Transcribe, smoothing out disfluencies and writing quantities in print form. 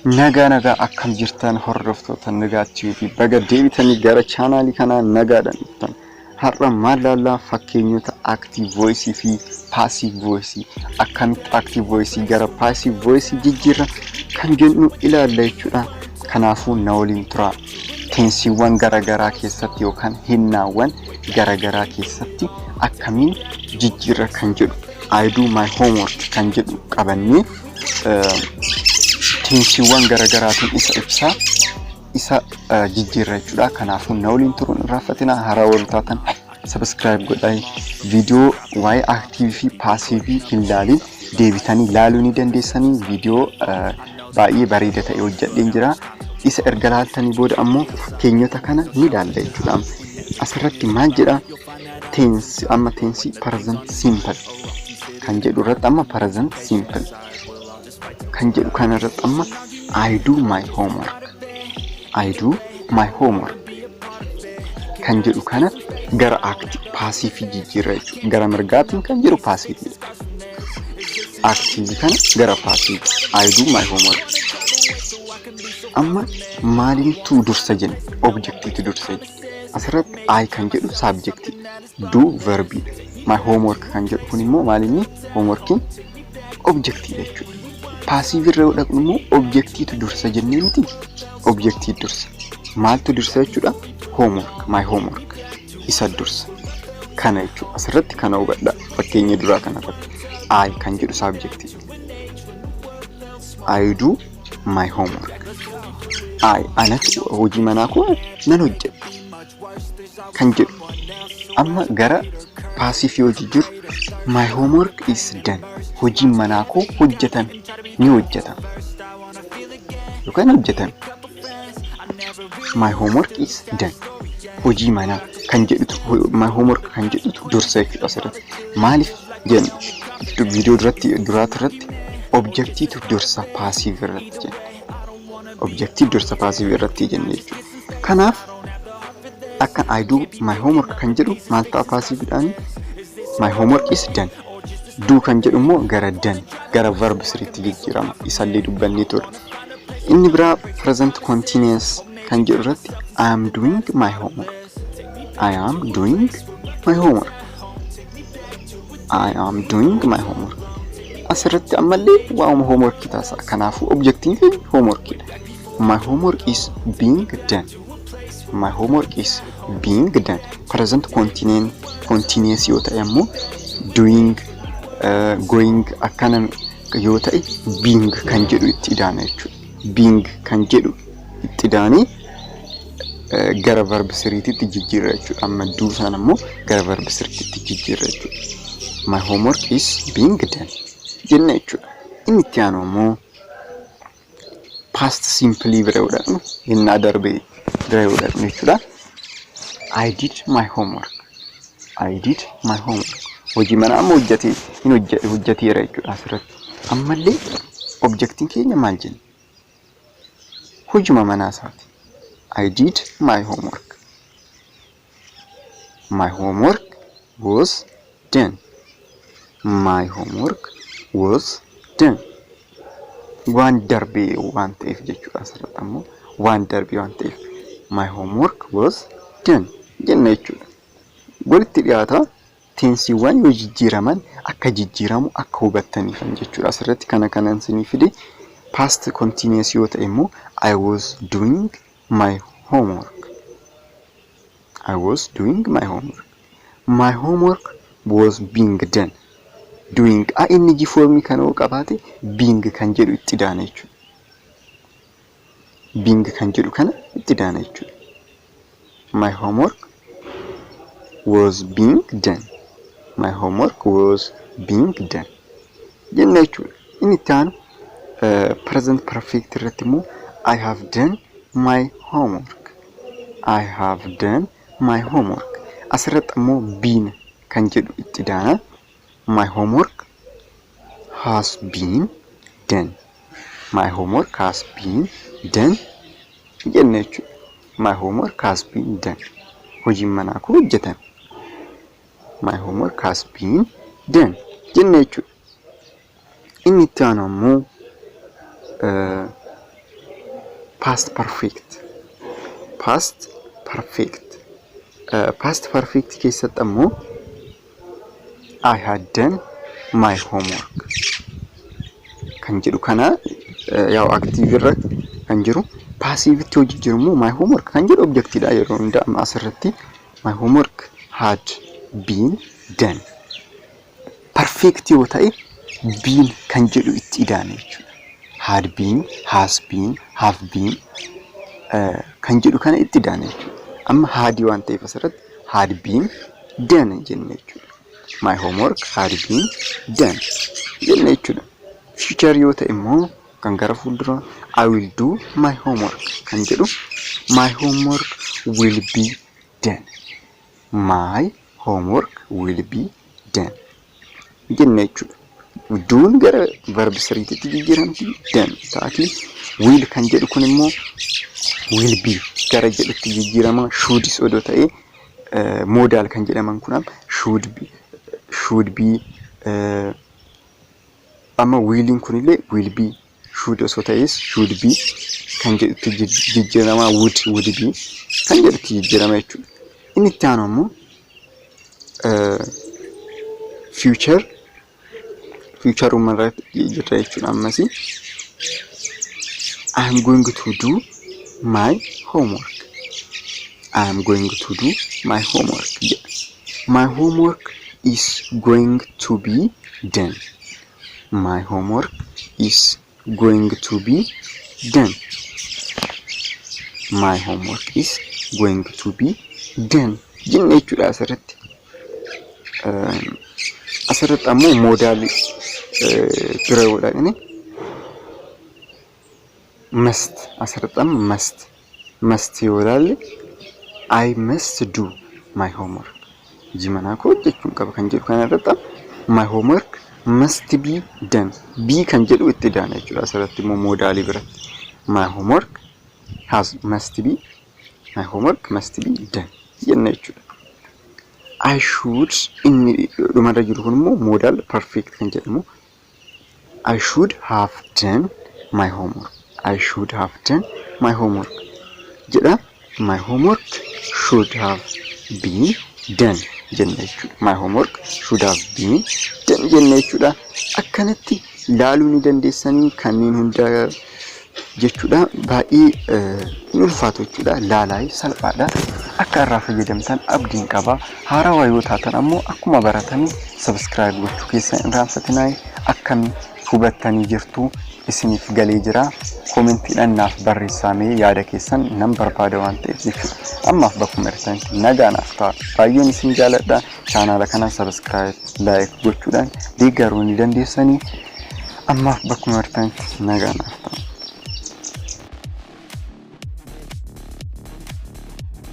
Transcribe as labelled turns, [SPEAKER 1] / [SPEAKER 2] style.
[SPEAKER 1] nagaa akkam jirtan hordoftoota Nigat TV baga deebitanii gara chaanaalii kanaa nagaadhaan dhuftan. Har'a maal fakkeenyota active voice fi passive voice akkamitti active voice gara passive voice jijjiirra kan jennu ilaalla jechuudha. Kanaafuu na waliin tura. Tensiiwwan garagaraa keessatti yookaan hinnaawwan garagaraa keessatti akkamiin jijjiirra kan jedhu I do my homework kan jedhu qabannee tensiiwwan garagaraatiin isa jijjiirra jechuudha. Kanaafuu na waliin turuun raafatina haaraa wartaatan subscribe godhaa. Video waa'ee active fi passive ilaalin deebitanii ilaaluu ni dandeessanii. Video baay'ee bareeda ta'e hojjedheen jira. Isa erga laaltanii booda ammoo fakkeenyota kana ni ilaalla jechuudha. Asirratti maal jedha? Tense amma tense present simple kan jedhu irratti amma present simple kan jedhu kana irratti amma I do my homework kan jedhu kana gara active passive jijjiirra jechuudha. Gara mirgaatiin kan jiru passive, active kana gara passive I do my homework. Amma maalintu dursa jenna? Objective dursa jenna. Asirratti I kan jedhu subject, do verb. My homework kan jedhu kun immoo maalinni homeworkin objective jechuudha. Passive irra dhaqnu immoo objective dursa jennee miti. Objective dursa. Maaltu dursa jechuudha? Homework, my homework. Isa dursa. Kana jechuudha. Asirratti kana hubadhaa. Fakkeenya duraa kana irratti I kan jedhu subject. I do my homework. Anatu hojii manaa koo nan hojjedha kan jedhu. Amma gara passive yoo jiru my homework is done. Hojii manaa koo hojjetame ni hojjetama yookaan hojjetame. My homework is done. Hojii manaa kan jedhutu my homework kan jedhutu dursa jechuudha. Asirratti maaliif jenna? Video duraatti objective dursa passive irratti jenna. Objective dursa passive irratti jenna jechuudha. Kanaaf akka I do my homework kan jedhu maal ta'a passive dhaan? My homework is done. Do kan jedhu immoo gara done gara verb siriitti jijjiirama. Isallee dubbannee ture. Inni biraa present continuous kan jedhu irratti I am doing my homework. I am doing my homework. I am doing my homework. Asirratti ammallee waa'uma homework taasa. Kanaafuu objective homework. My homework is being done. My homework is being done. Present continuous yoo ta'e ammoo doing, going akkana yoo ta'e being kan jedhu itti daana jechuudha. Being kan jedhu itti daanii gara verb siriitti jijjiirra jechuudha. Amma do sana ammoo gara verb siriitti jijjiirra jechuudha. My homework is being done jenna jechuudha. Inni itti aanu ammoo past simple bira yoo dhaqnu innaa darbee bira yoo dhaqnu jechuudha. I did my homework. I did my homework. Hojii manaa amma hojjeteera jechuudha asirratti. Ammallee objectiin keenya maal jenna? Hojii manaa isaati. I did my homework. My homework was done. My homework was done. Waan darbee waan ta'eef jechuudha asirratti ammoo waan darbee waan ta'eef my homework was done jenna jechuudha. Walitti dhiyaata tensiiwwan yoo jijjiiraman akka jijjiiramu akka hubattaniif jechuudha. Asirratti kanan sinii fide past continuous yoo ta'e immoo I was doing my homework. I was doing my homework. My homework was being done. Doing inni form kana qabaate being kan jedhu itti daana jechuudha. Being kan jedhu kana itti daana jechuudha. My homework was being done. My homework was being done jenna jechuudha. Inni itti aanu present perfect irratti immoo I have done my homework. I have done my homework. Asirratti immoo been kan jedhu itti daana. My homework has been done. My homework has been done jenna jechuudha. My homework has been done. Hojiin manaa koo hojjetame. My homework has been done jenna jechuudha. Inni itti aanu ammoo past perfect. Past perfect. Past perfect keessatti ammoo I had done my homework kan jedhu kana yaw active irra kan jiru passive itti hojii jiru immoo my homework kan jedhu objective dha yeroo hunda amma asirratti my homework had been done. Perfect yoo ta'e been kan jedhu itti idaane jechuudha. Had been, has been, have been kan jedhu kana itti idaane jechuudha. Amma had waan ta'eef asirratti had been done jenne jechuudha. My homework had been done jenne jechuudha. Future yoo ta'e immoo kan gara fuuldura I will do my homework kan jedhu my homework will be done. My homework will be done jenne jechuudha. Doon gara verb siriitti jijjiiramti done taati. Will kan jedhu kun immoo will be gara jedhutti jijjiirama. Should odoo ta'e modal kan jedhaman kun should be amma willing kunillee will be should osoo ta'es should be kan jedhutti jijjiirama. Would be kan jedhutti jijjiirama jechuudha. Inni itti aanu ammoo future umarratti jirra jechuudha. Ammasi I am going to do my homework. I am going to do my homework. My homework is going to be done. My homework is going to be done. My homework is going to be done jenne jechuudha. Asirratti ammoo modal bira godhani must asirratti must yoo ilaalle I must do my homework jimana ko jechuun qaba kan jedhu kana irratti my homework must be done. Be kan jedhu itti daana jechuudha. Asirratti immoo modali biratti my homework must be done jenne jechuudha. I should inni dhumarra jiru kun immoo modal perfect kan jedhamu I should have done my homework. I should have done my homework jedha. My homework should have been done jenne jechuudha. My homework should have been done jenne jechuudha. Akkanatti laaluu ni dandeessanii kanneen hunda jechuudha. Baay'ee ni ulfaatu jechuudha. Laalaay salphaadha. Akka irraa fayyadamtan abdiin qaba. Haarawaa yoo taatan ammoo akkuma baratanii subscribe gochuu keessan hin raanfatinaa. Akkami hubattanii jirtu isiniif galee jira. Koomentiidhaan naaf barreessamee yaada keessan nan barbaada waan ta'eef jechuudha. Ammaaf bakkuma jirtanitti nagaa naaf ta'a. Baay'een isin jaaladha. Chaanaala kana subscribe, like gochuudhaan deeggaruu ni dandeessanii. Ammaaf bakkuma jirtanitti nagaa naaf ta'a.